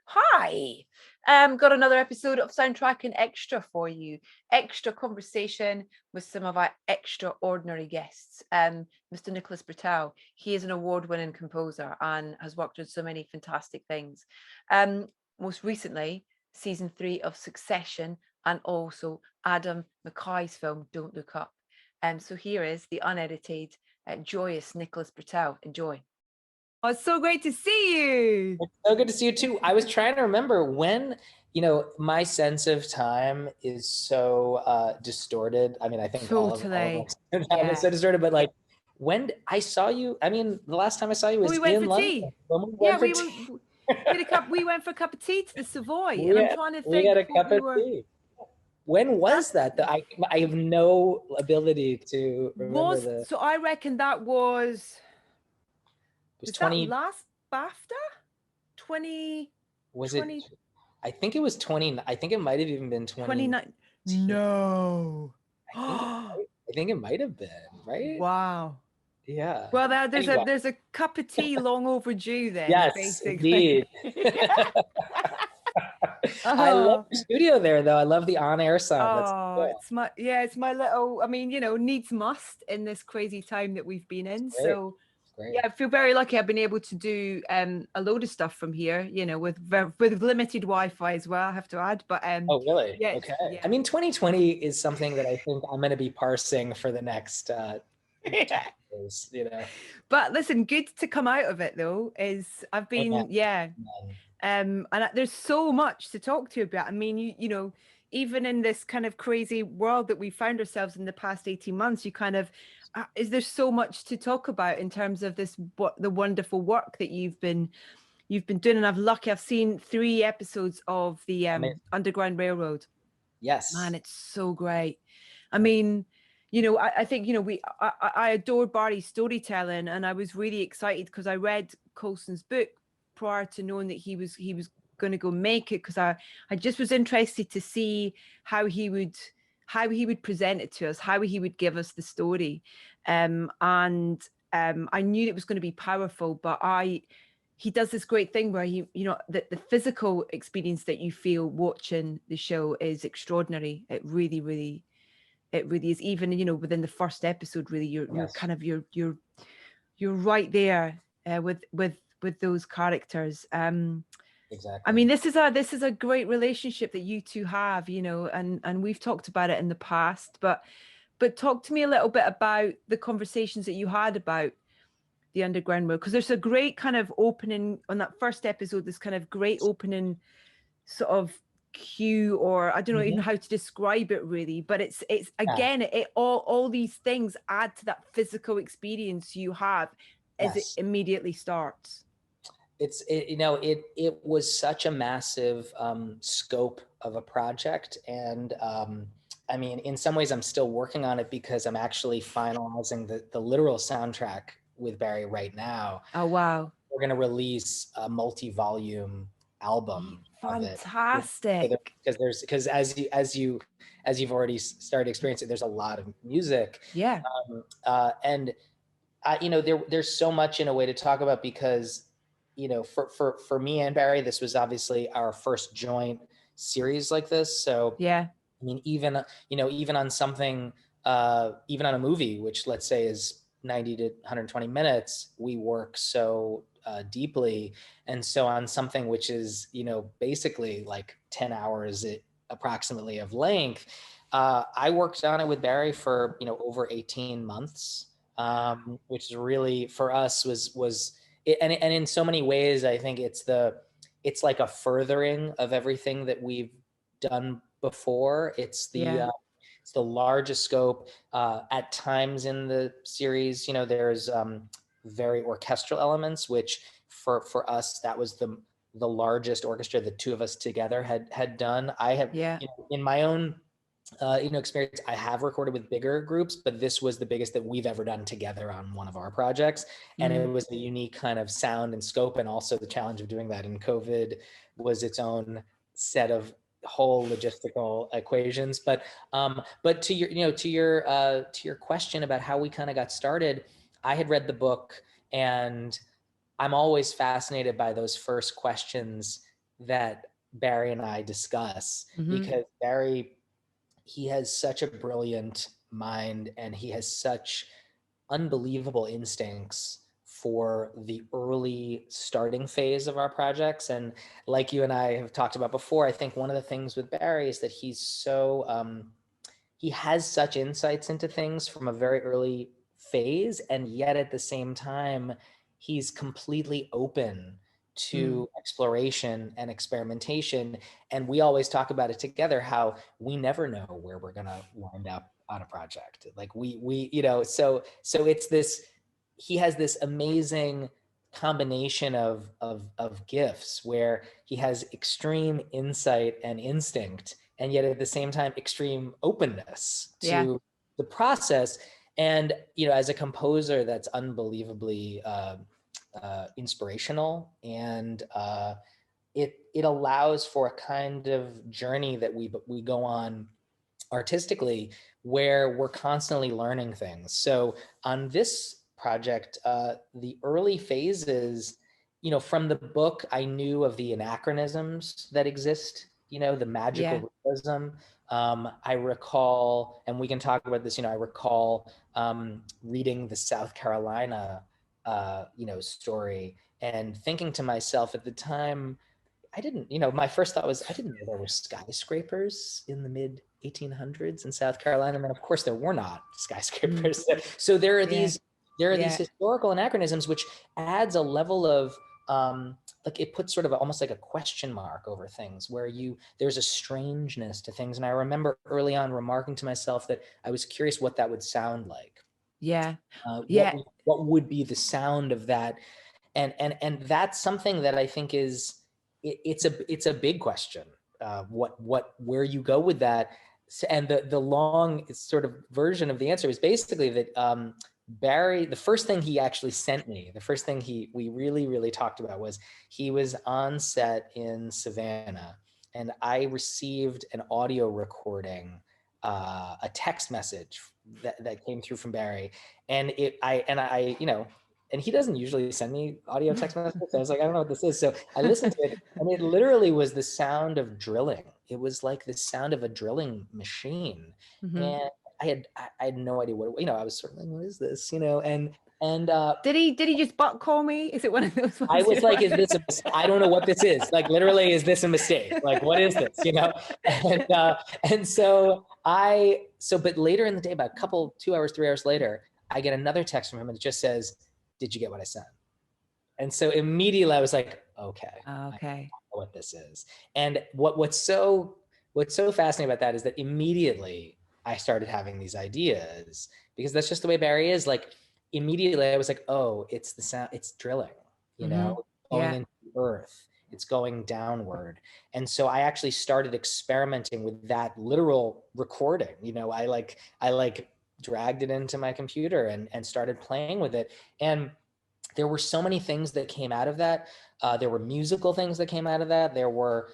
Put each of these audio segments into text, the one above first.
Hi. Got another episode of Soundtrack and Extra for you. Extra conversation with some of our extraordinary guests. Mr. Nicholas Britell. He is an award-winning composer and has worked on so many fantastic things. Most recently, season 3 of Succession, and also Adam McKay's film Don't Look Up. So here is the unedited, joyous Nicholas Britell. Enjoy. Oh, it's so great to see you. It's so good to see you too. I was trying to remember when, my sense of time is so distorted. I mean, I think all of Totally. us time is so distorted, but like when I saw you, I mean, the last time I saw you was We went in for London. tea. When we Yeah, went for we tea. went. We went for a cup of tea to the Savoy, and We I'm had, trying to we had think a what cup we of were. tea. When was that? I have no ability to remember Was so I reckon that was it was that 20, last BAFTA 20 was it, 20 I think it was 20, I think it might have even been 29. 20. No. I think it might have been, right? Wow. Yeah. Well, Anyway, there's a cup of tea long overdue then, yes, basically. indeed. I love Oh. the studio there, though. I love the on-air sound. That's Oh, cool. it's my little, I mean, needs must in this crazy time that we've been in. Great. So yeah, Great. I feel very lucky I've been able to do a load of stuff from here, with limited Wi-Fi as well, I have to add. But Oh, really? yeah, Okay. I yeah. mean, 2020 is something that I think I'm going to be parsing for the next 20 years. But listen, good to come out of it though, is I've Amen. been, yeah. Amen. There's so much to talk to you about. I mean, even in this kind of crazy world that we found ourselves in the past 18 months, you kind of, is there so much to talk about in terms of the wonderful work that you've been doing? And I've seen 3 episodes of the Amazing. Underground Railroad. Man, Yes. it's so great. I mean, I think, I adore Barry's storytelling, and I was really excited because I read Coulson's book prior to knowing that he was going to go make it, because I just was interested to see how he would present it to us, how he would give us the story. And I knew it was going to be powerful, but he does this great thing where the physical experience that you feel watching the show is extraordinary. It really, really, it really is. Even within the first episode, really, you're Yes. kind of you're right there with those characters. Exactly. I mean, this is a great relationship that you two have, and we've talked about it in the past, but talk to me a little bit about the conversations that you had about the Underground Road, because there's a great kind of opening on that first episode, this kind of great opening sort of cue, or I don't know even Mhm. how to describe it really, but it's Yeah. again, it all these things add to that physical experience you have as it Yes. immediately starts. It was such a massive scope of a project, and I mean, in some ways I'm still working on it because I'm actually finalizing the literal soundtrack with Barry right now. Oh wow. We're going to release a multi-volume album of it. Fantastic. Because you've already started experiencing, there's a lot of music. Yeah. And there's so much in a way to talk about, because for me and Barry, this was obviously our first joint series like this. So Yeah. I mean, even on something, even on a movie, which let's say is 90 to 120 minutes, we work so deeply. And so on something which is, basically like 10 hours approximately of length, I worked on it with Barry for, over 18 months, which is really for us was it, and in so many ways, I think it's like a furthering of everything that we've done before. It's Yeah. the largest scope. At times in the series, there's very orchestral elements, which for us, that was the largest orchestra the two of us together had done. I have, Yeah. in my own experience, I have recorded with bigger groups, but this was the biggest that we've ever done together on one of our projects. And it was a unique kind of sound and scope. And also the challenge of doing that in COVID was its own set of whole logistical equations. But to your question about how we kind of got started, I had read the book, and I'm always fascinated by those first questions that Barry and I discuss, because Barry, he has such a brilliant mind, and he has such unbelievable instincts for the early starting phase of our projects. And like you and I have talked about before, I think one of the things with Barry is that he's so he has such insights into things from a very early phase, and yet at the same time he's completely open to exploration and experimentation. And we always talk about it together, how we never know where we're going to wind up on a project. Like we you know, so it's this, he has this amazing combination of gifts where he has extreme insight and instinct, and yet at the same time extreme openness to the process. And you know, as a composer, that's unbelievably inspirational, and it allows for a kind of journey that we go on artistically, where we're constantly learning things. So on this project, the early phases, you know, from the book, I knew of the anachronisms that exist, you know, the magical realism. I recall, and we can talk about this, you know, I recall reading the South Carolina, you know, story, and thinking to myself at the time, I didn't, you know, my first thought was, I didn't know there were skyscrapers in the mid 1800s in South Carolina. And then of course there were not skyscrapers. So there are these historical anachronisms, which adds a level of, like, it puts sort of almost like a question mark over things, where there's a strangeness to things. And I remember early on remarking to myself that I was curious what that would sound like. What would be the sound of that? And that's something that I think is, it's a big question. Where you go with that. And the long sort of version of the answer is basically that Barry, the first thing he actually sent me, the first thing we really talked about, was he was on set in Savannah, and I received an audio recording, a text message that came through from Barry, and I you know, and he doesn't usually send me audio text messages. So I was like, I don't know what this is. So I listened to it, and it literally was the sound of drilling. It was like the sound of a drilling machine. And I had no idea what, you know, I was sort of like, what is this? You know, and did he just butt call me? Is it one of those ones? I was like, is this I don't know what this is. Like, literally, is this a mistake? Like, what is this? You know? And so but later in the day, about 2 hours, 3 hours later, I get another text from him, and it just says, did you get what I sent? And so immediately I was like, okay. I know what this is. And what's so fascinating about that is that immediately I started having these ideas, because that's just the way Barry is. Like, immediately I was like, oh, it's the sound, it's drilling, you know, going into the earth, it's going downward. And so I actually started experimenting with that literal recording. You know, I dragged it into my computer and started playing with it. And there were so many things that came out of that. There were musical things that came out of that. There were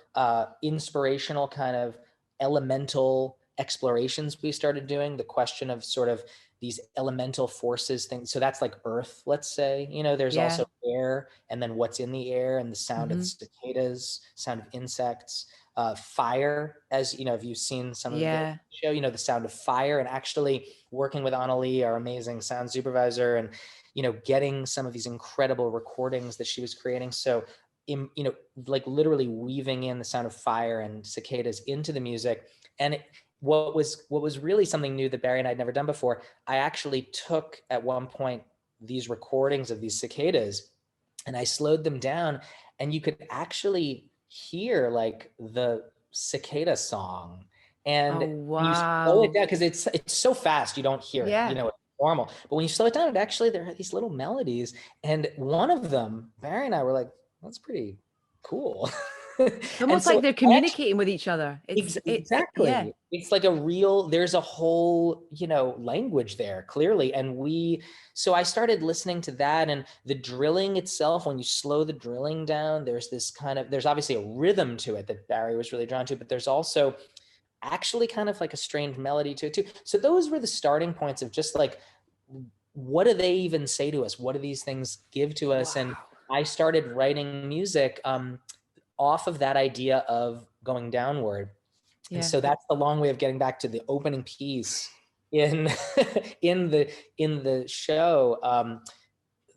inspirational kind of elemental explorations we started doing. The question of sort of these elemental forces things. So that's like earth, let's say, you know, there's also air, and then what's in the air, and the sound of cicadas, sound of insects, fire, as you know, if you've seen some of the show, you know, the sound of fire, and actually working with Annalie, our amazing sound supervisor, and, you know, getting some of these incredible recordings that she was creating. So, you know, like literally weaving in the sound of fire and cicadas into the music. And what was really something new that Barry and I had never done before, I actually took at one point these recordings of these cicadas, and I slowed them down, and you could actually hear like the cicada song. And when you slow it down, because it's so fast, you don't hear it, you know, it's normal. But when you slow it down, it actually, there are these little melodies. And one of them, Barry and I were like, that's pretty cool. Almost like they're communicating with each other. Exactly. It's like there's a whole, you know, language there, clearly. And so I started listening to that, and the drilling itself, when you slow the drilling down, there's obviously a rhythm to it that Barry was really drawn to, but there's also actually kind of like a strange melody to it too. So those were the starting points of just like, what do they even say to us? What do these things give to us? I started writing music off of that idea of going downward. And Yeah. so that's the long way of getting back to the opening piece in in the show.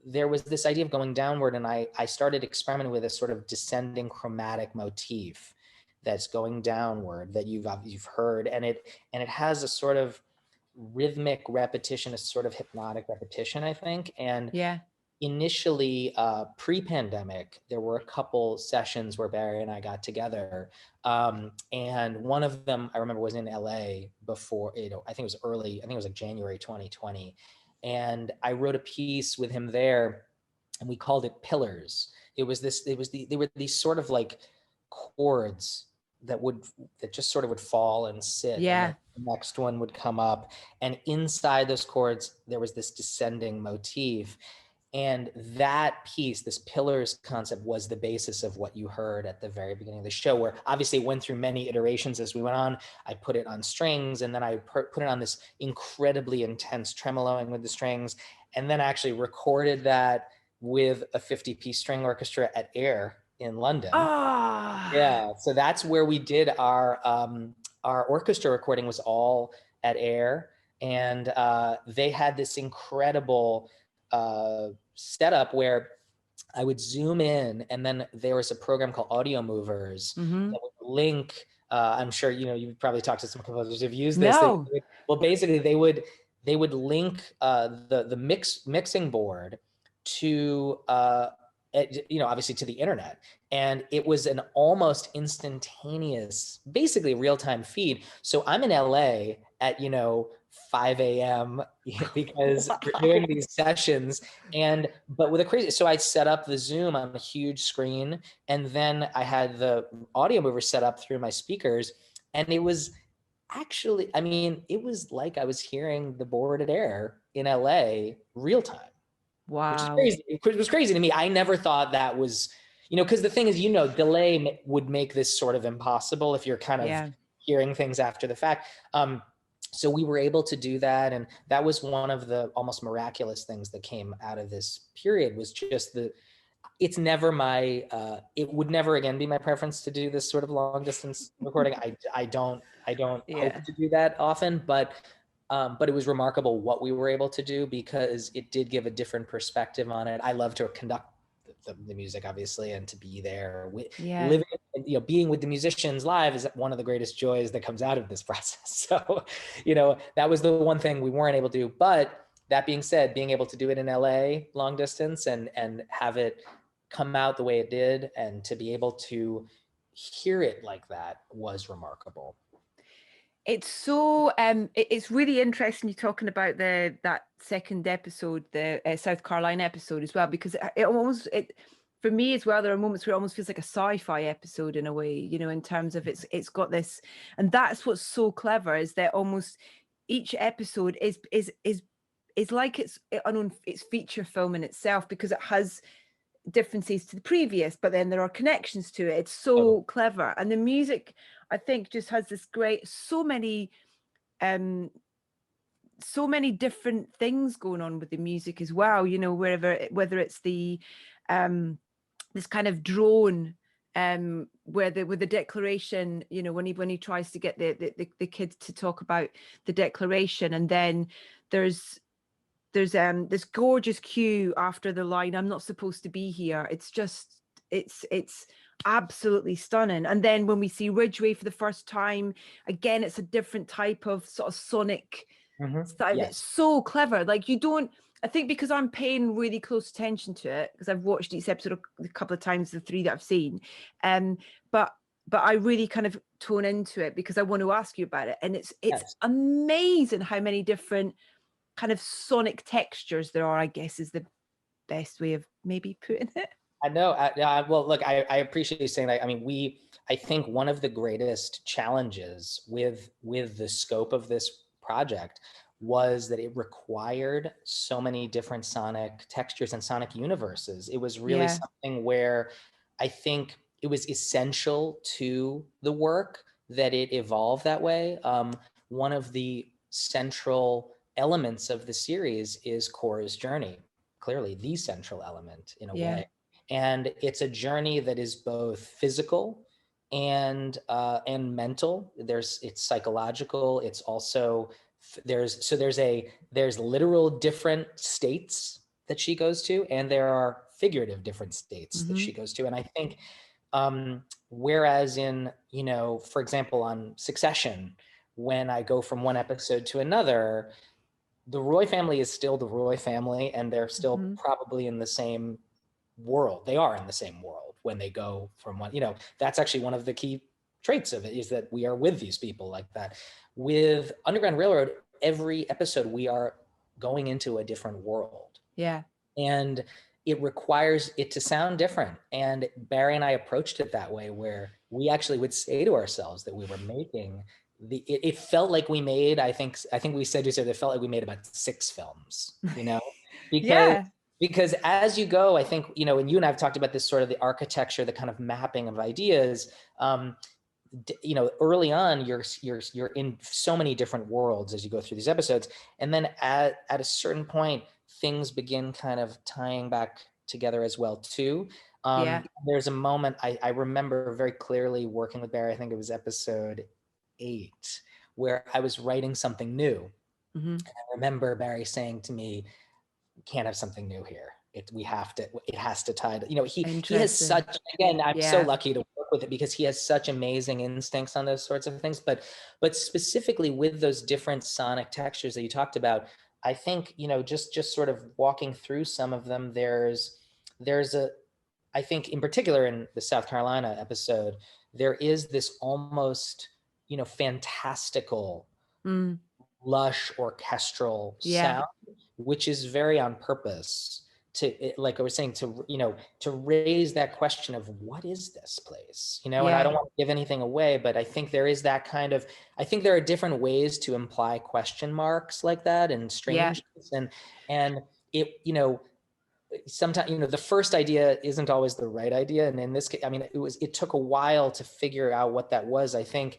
There was this idea of going downward, and I started experimenting with a sort of descending chromatic motif that's going downward that you've heard, and it has a sort of rhythmic repetition, a sort of hypnotic repetition, I think. And Yeah. initially, pre-pandemic, there were a couple sessions where Barry and I got together, and one of them I remember was in LA before, I think it was early, I think it was like January 2020, and I wrote a piece with him there, and we called it Pillars. They were these sort of like chords that just sort of would fall and sit, and then Yeah. the next one would come up, and inside those chords there was this descending motif. And that piece, this pillars concept, was the basis of what you heard at the very beginning of the show, where obviously it went through many iterations as we went on. I put it on strings, and then I put it on this incredibly intense tremoloing with the strings, and then I actually recorded that with a 50-piece string orchestra at Air in London. Ah. Yeah, so that's where we did our orchestra recording, was all at Air, and they had this incredible setup where I would zoom in, and then there was a program called Audio Movers Mm-hmm. that would link. I'm sure you've probably talked to some composers who've used this. No. Well, basically, they would link the mixing board to obviously to the internet, and it was an almost instantaneous, basically real-time feed. So I'm in LA at 5 a.m. because we're doing these sessions, but with a crazy, so I set up the Zoom on a huge screen, and then I had the audio mover set up through my speakers, and it was actually, I mean, it was like I was hearing the board at Air in LA real time, which is Wow. crazy. It was crazy to me. I never thought that was, because the thing is, delay would make this sort of impossible if you're kind of Yeah. hearing things after the fact. So we were able to do that, and that was one of the almost miraculous things that came out of this period, was just it's never my, it would never again be my preference to do this sort of long distance recording. I don't hope Yeah. to do that often, but it was remarkable what we were able to do, because it did give a different perspective on it. I love to conduct the music, obviously, and to be there, Yeah. living, being with the musicians live is one of the greatest joys that comes out of this process. So, that was the one thing we weren't able to do. But that being said, being able to do it in LA long distance and have it come out the way it did, and to be able to hear it like that, was remarkable. It's so it's really interesting you talking about that second episode, the South Carolina episode as well, because it for me as well, there are moments where it almost feels like a sci-fi episode in a way, in terms of it's got this, and that's what's so clever, is that almost each episode is like it's feature film in itself, because it has differences to the previous, but then there are connections to it. It's so clever, and the music, I think, just has this great, so many different things going on with the music as well, whether it's the this kind of drone, with the declaration, when he tries to get the kids to talk about the declaration, and then there's this gorgeous cue after the line, "I'm not supposed to be here." It's just, it's absolutely stunning. And then when we see Ridgway for the first time, again, it's a different type of sort of sonic style. Yes. It's so clever. Like, I think because I'm paying really close attention to it, because I've watched each episode a couple of times, the 3 that I've seen, but I really kind of tone into it because I want to ask you about it. And it's Yes. amazing how many different kind of sonic textures there are, I guess, is the best way of maybe putting it. I know. Well, look, I appreciate you saying that. I mean, I think one of the greatest challenges with the scope of this project was that it required so many different sonic textures and sonic universes. It was really Yeah. something where I think it was essential to the work that it evolved that way. One of the central elements of the series is Cora's journey, clearly the central element in a Yeah. way. And it's a journey that is both physical and mental. It's psychological. It's also there's literal different states that she goes to, and there are figurative different states that she goes to. And I think whereas in, for example, on Succession, when I go from one episode to another, the Roy family is still the Roy family, and they're still probably in the same world. They are in the same world when they go from one, that's actually one of the key traits of it, is that we are with these people like that. With Underground Railroad, every episode we are going into a different world. Yeah. And it requires it to sound different. And Barry and I approached it that way, where we actually would say to ourselves that we were making it felt like we made, I think we said to each other, it felt like we made about 6 films, because because as you go, I think, and you and I have talked about this sort of the architecture, the kind of mapping of ideas. Early on, you're in so many different worlds as you go through these episodes, and then at a certain point, things begin kind of tying back together as well too. There's a moment I remember very clearly working with Barry. I think it was episode 8, where I was writing something new. And I remember Barry saying to me, "Can't have something new here. It has to tie to," he has such, again, I'm so lucky to work with it, because he has such amazing instincts on those sorts of things. But specifically with those different sonic textures that you talked about, I think, just sort of walking through some of them, there's I think in particular in the South Carolina episode, there is this almost, fantastical, lush orchestral sound, which is very on purpose to, like I was saying, to raise that question of what is this place, and I don't want to give anything away, but I think there is that kind of, I think there are different ways to imply question marks like that and strangeness, and it, sometimes, the first idea isn't always the right idea. And in this case, it took a while to figure out what that was. I think,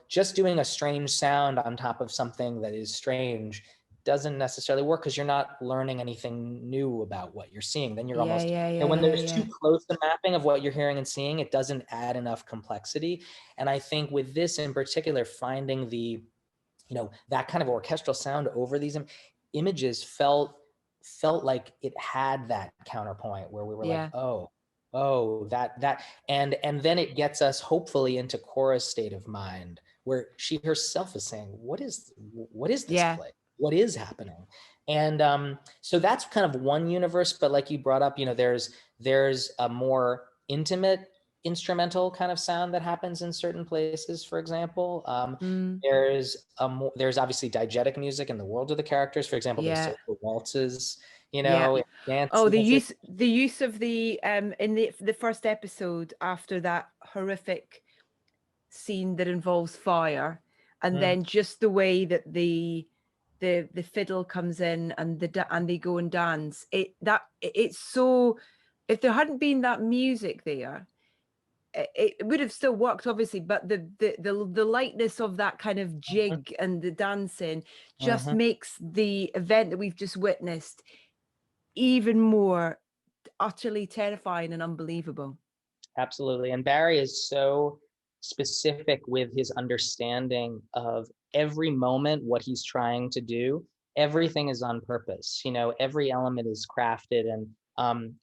just doing a strange sound on top of something that is strange doesn't necessarily work, because you're not learning anything new about what you're seeing. Then you're almost, when there's too close a mapping of what you're hearing and seeing, it doesn't add enough complexity. And I think with this in particular, finding the, that kind of orchestral sound over these images felt like it had that counterpoint where we were like, that, and then it gets us hopefully into Cora's state of mind, where she herself is saying, what is this play? What is happening? And so that's kind of one universe. But like you brought up, there's a more intimate instrumental kind of sound that happens in certain places. For example, there's obviously diegetic music in the world of the characters. For example, there's social waltzes, dance. Oh, the use of the in the first episode, after that horrific scene that involves fire, and then just the way that the fiddle comes in and they go and dance. It's so, if there hadn't been that music there, it would have still worked, obviously, but the lightness of that kind of jig and the dancing just makes the event that we've just witnessed even more utterly terrifying and unbelievable. Absolutely. And Barry is so specific with his understanding of every moment, what he's trying to do. Everything is on purpose. Every element is crafted, and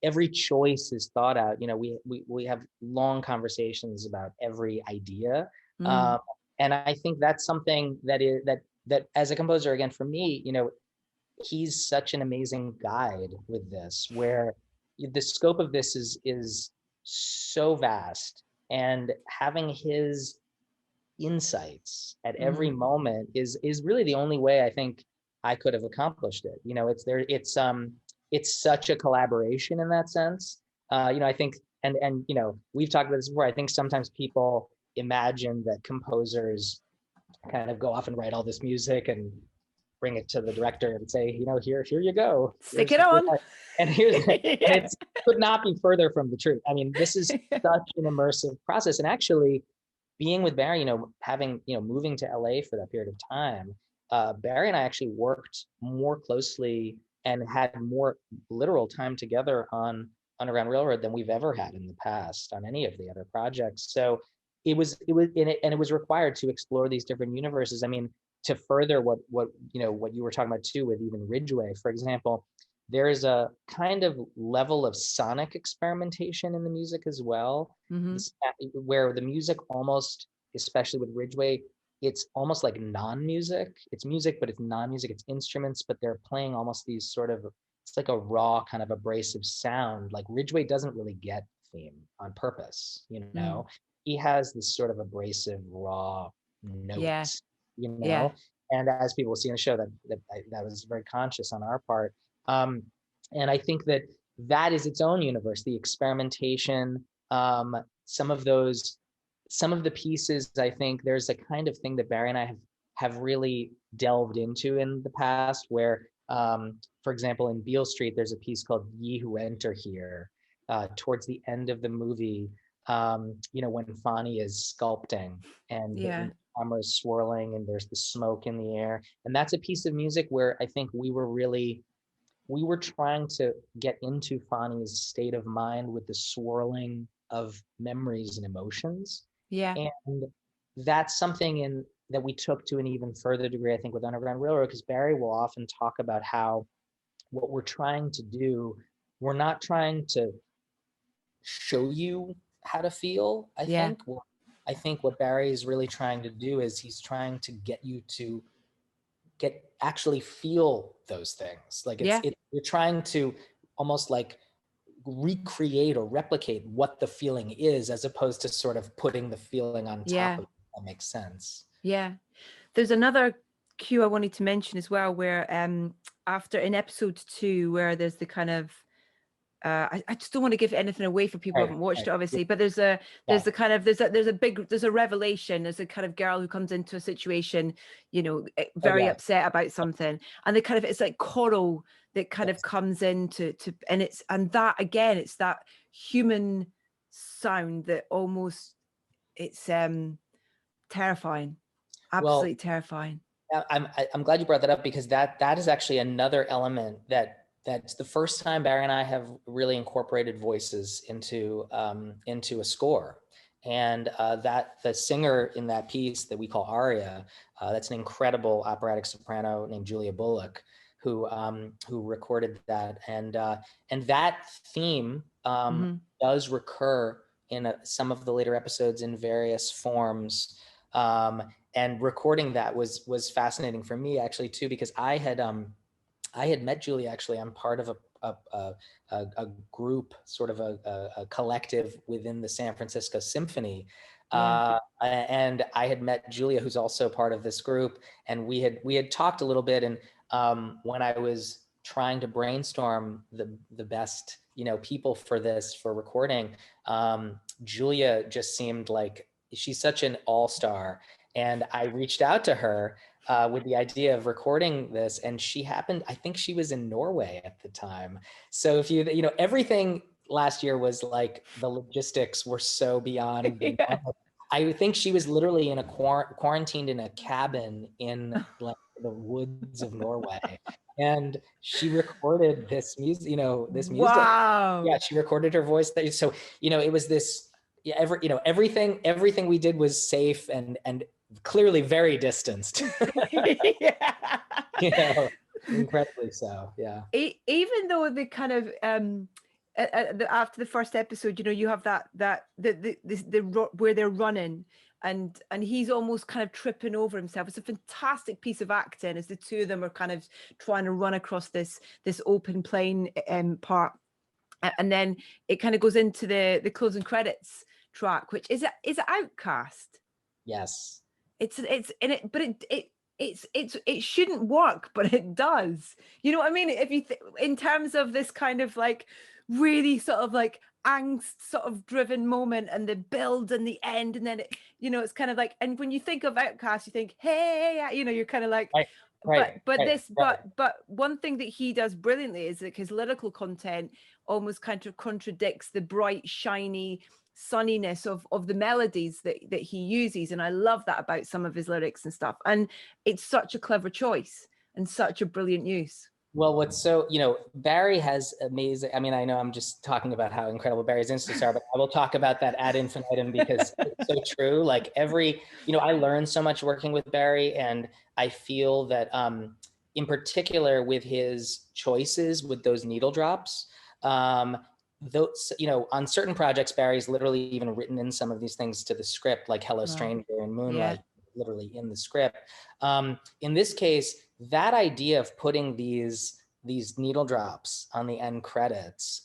every choice is thought out. We have long conversations about every idea. And I think that's something that as a composer, again, for me, he's such an amazing guide with this, where the scope of this is so vast, and having his insights at every moment is really the only way I think I could have accomplished it. It's such a collaboration in that sense. I think, and we've talked about this before. I think sometimes people imagine that composers kind of go off and write all this music and bring it to the director and say, here you go. Stick it on. And it could not be further from the truth. This is such an immersive process. And actually being with Barry, having, moving to LA for that period of time, Barry and I actually worked more closely and had more literal time together on Underground Railroad than we've ever had in the past on any of the other projects. So it was required to explore these different universes. I mean, to further what what you were talking about too with even Ridgeway, for example, there is a kind of level of sonic experimentation in the music as well, Mm-hmm. where the music almost, especially with Ridgeway, it's almost like non-music. It's music, but it's non-music. It's instruments, but they're playing almost these sort of, it's like a raw kind of abrasive sound. Like Ridgeway doesn't really get theme on purpose, Mm. He has this sort of abrasive raw Yeah. notes, Yeah. and as people will see in the show, that was very conscious on our part. um, and I think that that is its own universe, the experimentation. Some of those, some of the pieces, I think there's a kind of thing that Barry and I have really delved into in the past, where for example, in Beale Street, there's a piece called Ye Who Enter Here, towards the end of the movie, when Fonnie is sculpting and Yeah. the camera is swirling and there's the smoke in the air. And that's a piece of music where I think we were trying to get into Fonnie's state of mind with the swirling of memories and emotions. Yeah. And that's something that we took to an even further degree, I think, with Underground Railroad, because Barry will often talk about how what we're trying to do, we're not trying to show you how to feel, I Yeah. think. Well, I think what Barry is really trying to do is he's trying to get you to actually feel those things. Like Yeah. you're trying to almost like recreate or replicate what the feeling is, as opposed to sort of putting the feeling on top Yeah. of it. That makes sense. Yeah. There's another cue I wanted to mention as well, where after in episode 2, where there's the kind of I just don't want to give anything away for people who Right, haven't watched right. it, obviously, but there's Yeah, the kind of there's a revelation. There's a kind of girl who comes into a situation, oh very yeah, upset about something, and it's like choral that kind of yes. comes into and that again, it's that human sound that almost, it's terrifying, Well, absolutely terrifying. I'm glad you brought that up, because that is actually another element that's the first time Barry and I have really incorporated voices into a score. And that the singer in that piece that we call aria, that's an incredible operatic soprano named Julia Bullock, who recorded that. And that theme Hmm. does recur in some of the later episodes in various forms. And recording that was fascinating for me, actually, too, because I had met Julie. Actually, I'm part of a group, sort of a collective within the San Francisco Symphony, Yeah. and I had met Julia, who's also part of this group, and we had talked a little bit. And when I was trying to brainstorm the best people for recording, Julia just seemed like she's such an all-star. And I reached out to her with the idea of recording this, and I think she was in Norway at the time. So if everything last year was like, the logistics were so beyond Yeah. I think she was literally in a quarantined in a cabin in like the woods of Norway, and she recorded this music, this music. Yeah, Wow. she recorded her voice there. So it was this. Yeah, everything we did was safe and clearly very distanced. Yeah. Incredibly so. Yeah. Even though the kind of after the first episode, you have the where they're running, and he's almost kind of tripping over himself. It's a fantastic piece of acting as the two of them are kind of trying to run across this open plain part. And then it kind of goes into the closing credits track, which is it Outcast. Yes. It's in it, but it shouldn't work, but it does. You know what I mean? If you in terms of this kind of like really sort of like angst sort of driven moment, and the build and the end, and then it's kind of like, and when you think of Outcast, you think, hey, you're kind of like, Right. Right. Right. Right. but one thing that he does brilliantly is that his lyrical content almost kind of contradicts the bright, shiny sunniness of the melodies that he uses. And I love that about some of his lyrics and stuff. And it's such a clever choice and such a brilliant use. Well, what's so, Barry has amazing, I mean, I know I'm just talking about how incredible Barry's instincts are, but I will talk about that ad infinitum because it's so true. Like I learned so much working with Barry, and I feel that in particular with his choices with those needle drops, those, on certain projects, Barry's literally even written in some of these things to the script, like Hello Wow. Stranger and Yeah. Moonlight, literally in the script. In this case, that idea of putting these needle drops on the end credits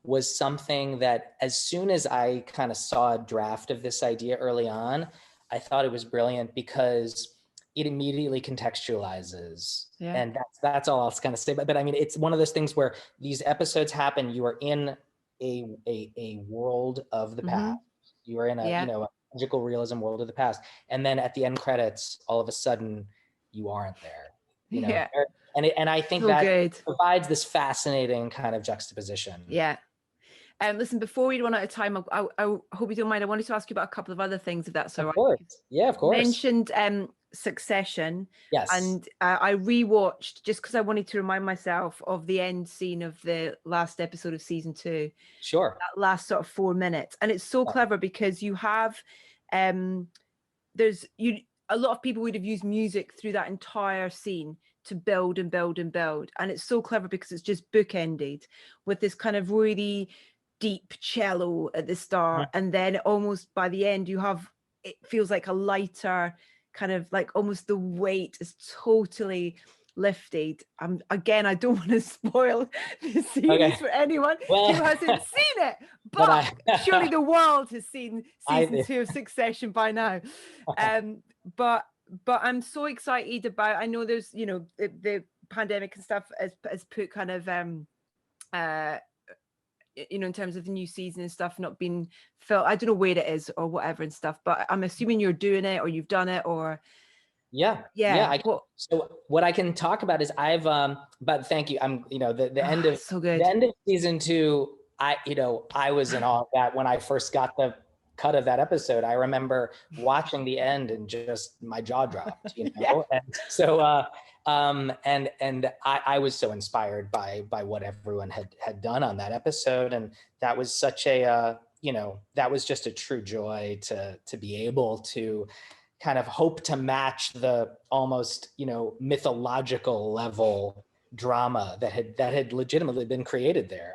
was something that as soon as I kind of saw a draft of this idea early on, I thought it was brilliant because it immediately contextualizes. Yeah. And that's all I'll kind of say. But I mean, it's one of those things where these episodes happen, you are in a world of the past. You are in a magical realism world of the past. And then at the end credits, all of a sudden you aren't there. Yeah. And I think So that good. provides this fascinating kind of juxtaposition. Yeah. Listen, before we run out of time, I hope you don't mind. I wanted to ask you about a couple of other things, if that's all right. Of course. Yeah, of course. You mentioned Succession. Yes. And I rewatched just because I wanted to remind myself of the end scene of the last episode of season 2. Sure. That last sort of 4 minutes. And it's so clever because you have a lot of people would have used music through that entire scene to build and build and build. And it's so clever because it's just bookended with this kind of really deep cello at the start. Mm-hmm. And then almost by the end, it feels like a lighter kind of like almost the weight is totally lifted. I don't want to spoil the series for anyone who hasn't seen it, but surely the world has seen season 2 of Succession by now. But I'm so excited about, I know there's, the pandemic and stuff has put kind of, in terms of the new season and stuff not being felt, I don't know where it is or whatever and stuff, but I'm assuming you're doing it or you've done it or. Yeah. So what I can talk about is but thank you. I'm, the end of so good. The end of season 2, I was in awe of that when I first got the cut of that episode. I remember watching the end and just my jaw dropped, Yeah. And so, and I was so inspired by what everyone had done on that episode. And that was such a, that was just a true joy to be able to kind of hope to match the almost, mythological level drama that had legitimately been created there.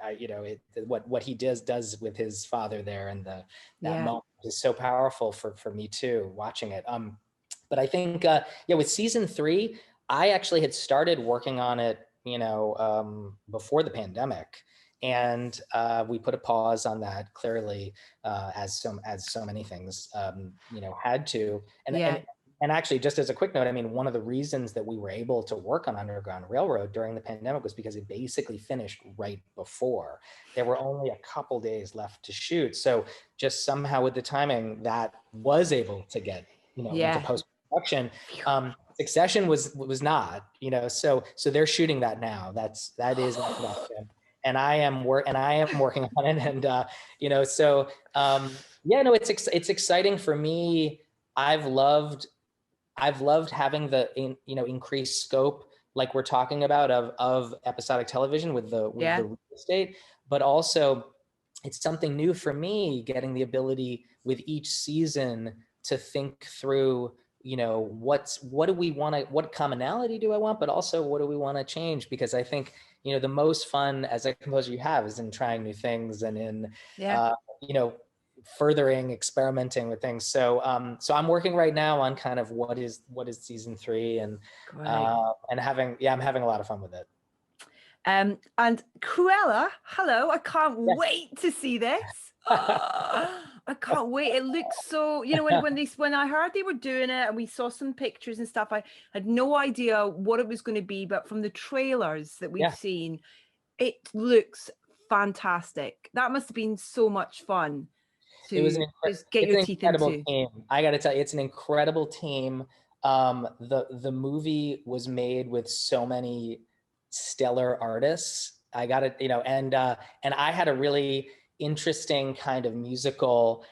What he does with his father there, and that moment is so powerful for me too, watching it. But I think, with season 3, I actually had started working on it, before the pandemic. And we put a pause on that, clearly, as so many things, had to. And actually, just as a quick note, I mean, one of the reasons that we were able to work on Underground Railroad during the pandemic was because it basically finished right before. There were only a couple days left to shoot. So just somehow with the timing, that was able to get, into post-production. Succession was not, so they're shooting that now. That is in production. And I am working on it. And, it's exciting for me. I've loved having the, increased scope, like we're talking about, of episodic television with the real estate, but also it's something new for me, getting the ability with each season to think through, what do we want to, what commonality do I want, but also what do we want to change? Because I think, the most fun as a composer you have is in trying new things and in, furthering, experimenting with things. So I'm working right now on kind of what is season 3, and I'm having a lot of fun with it. And Cruella, hello, I can't wait to see this. I can't wait. It looks so, when I heard they were doing it and we saw some pictures and stuff, I had no idea what it was going to be, but from the trailers that we've seen, it looks fantastic. That must have been so much fun to just get your teeth into. Team. I got to tell you, it's an incredible team. The movie was made with so many stellar artists. I got it, and I had a really interesting kind of musical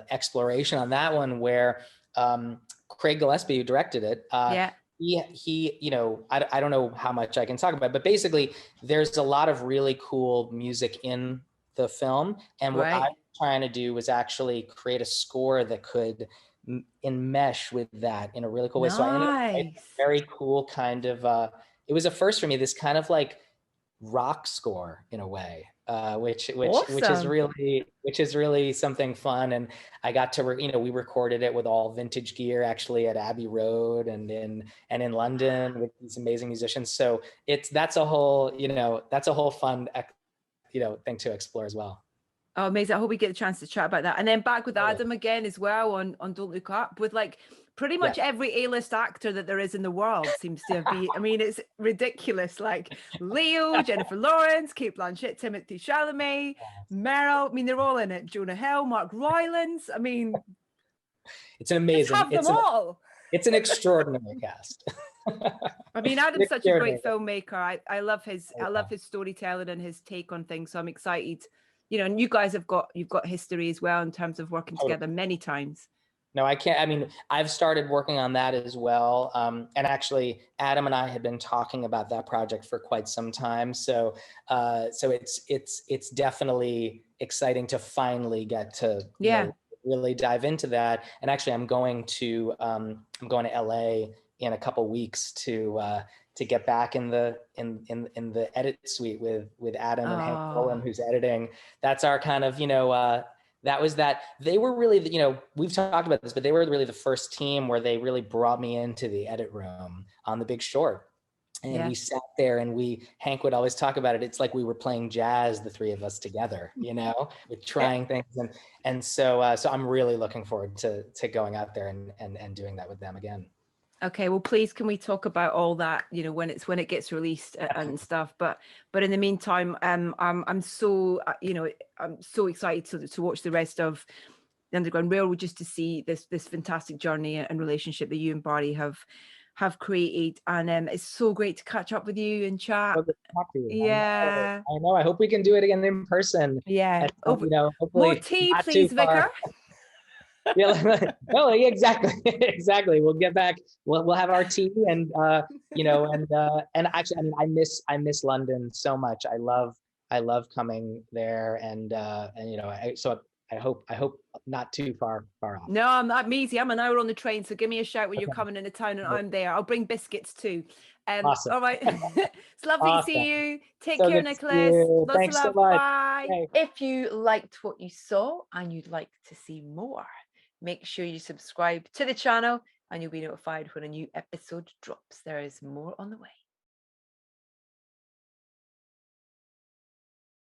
exploration on that one, where Craig Gillespie, who directed it, he, you know, I don't know how much I can talk about, but basically there's a lot of really cool music in the film. And what I'm Right. trying to do was actually create a score that could enmesh with that in a really cool way. So I ended up writing a Nice. very cool kind of, it was a first for me, this kind of like rock score in a way, Awesome. which is really something fun. And I got to, you know, we recorded it with all vintage gear actually at Abbey Road and in London with these amazing musicians. So that's a whole, you know, that's a whole fun, you know, thing to explore as well. Oh, amazing. I hope we get the chance to chat about that. And then back with Oh, yeah. Adam again as well on Don't Look Up, with like pretty Yeah. much every A-list actor that there is in the world seems to be. I mean, it's ridiculous. Like Leo, Jennifer Lawrence, Kate Blanchett, Timothée Chalamet, Meryl. I mean, they're all in it. Jonah Hill, Mark Rylance. I mean, It's an just amazing, have them all. it's an extraordinary cast. I mean, An Adam's such a great extraordinary. filmmaker. I love his storytelling and his take on things. So I'm excited. You know, and you guys you've got history as well in terms of working Totally. together many times. No, I can't. I mean, I've started working on that as well. And actually, Adam and I had been talking about that project for quite some time. So, so it's definitely exciting to finally get to, you Yeah. know, really dive into that. And actually, I'm going to LA in a couple weeks to get back in the edit suite with Adam and Hank Oh, Nolan, who's editing. That's our kind of, you know. That was that they were really, you know, we've talked about this, but they were really the first team where they really brought me into the edit room on The Big Short. And yeah. we sat there and Hank would always talk about it. It's like we were playing jazz, the three of us together, you know, with trying things. And so, so I'm really looking forward to going out there and doing that with them again. Okay, well, please, can we talk about all that? You know, when it gets released and stuff. But in the meantime, I'm so you know, I'm so excited to watch the rest of the Underground Railroad, just to see this fantastic journey and relationship that you and Barry have created. And it's so great to catch up with you and chat. So good to talk to you. I know. Yeah, I know. I hope we can do it again in person. yeah. At some, you know, More hopefully tea, not too please, Vicar. far. Yeah, no, exactly, exactly. We'll get back. We'll have our tea, and you know, and actually, I mean, I miss London so much. I love coming there, and you know, so I hope not too far off. No, I'm easy. I'm an hour on the train, so give me a shout when you're Okay. coming into town, and I'm there. I'll bring biscuits too. Awesome, All right. It's lovely to see awesome. you. Take So care, good to see Nicholas. you. Lots of Thanks so love. much. Bye. Hey. If you liked what you saw and you'd like to see more, make sure you subscribe to the channel and you'll be notified when a new episode drops. There is more on the way.